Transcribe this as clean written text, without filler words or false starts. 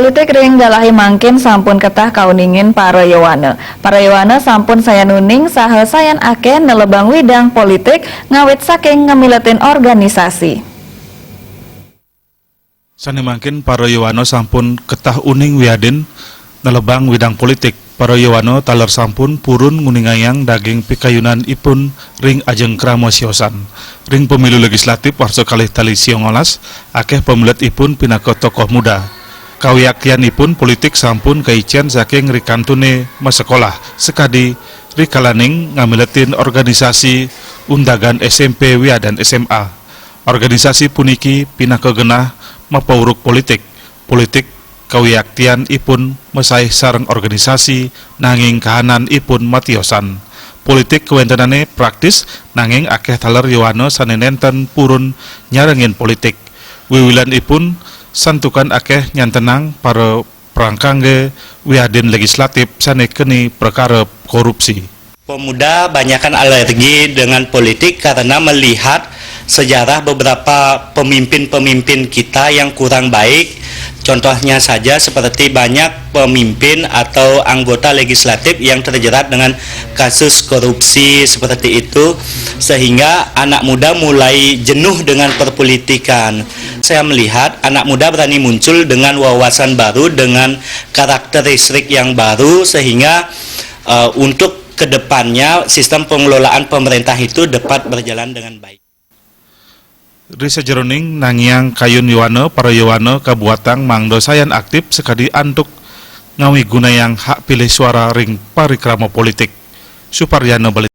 politik ring dalahi mangkin sampun ketah kauningin parayawana. Parayawana sampun saya nuning saha sayan akeh nelebang widang politik ngawit saking ngemiletin organisasi. Sani mangkin parayawana sampun ketah uning wiadin nelebang widang politik. Parayawana taler sampun purun nguningayang daging pikayunan ipun ring ajeng kramosiosan. Ring pemilu legislatif warso kalih tali siongolas, akeh pemilet ipun pinaka tokoh muda. Kawiaktian ipun politik sampun kaician saking rikantune masekolah, sekadi rikalaning ngamiletin organisasi undagan SMP wiadan SMA. Organisasi puniki pinaka genah mapauruk politik. Politik kawiaktian ipun mesaih sareng organisasi nanging kahanan ipun matiosan. Politik kewentenane praktis nanging akeh taler yowana sanenenten purun nyarengin politik. Wiwilan ipun santukan akeh nyantenang para perangkangge wiadin legislatif sanekeni perkara korupsi. Pemuda banyakkan alergi dengan politik karena melihat sejarah beberapa pemimpin-pemimpin kita yang kurang baik. Contohnya saja seperti banyak pemimpin atau anggota legislatif yang terjerat dengan kasus korupsi seperti itu, sehingga anak muda mulai jenuh dengan perpolitikan. Saya melihat anak muda berani muncul dengan wawasan baru, dengan karakteristik yang baru, sehingga untuk kedepannya sistem pengelolaan pemerintah itu dapat berjalan dengan baik. Risa jeroning nangiang kayun yuwana para yuwana kabuatang mangdo sayan aktif sekadi antuk ngawi gunayang hak pilih suara ring parikrama politik. Suparyana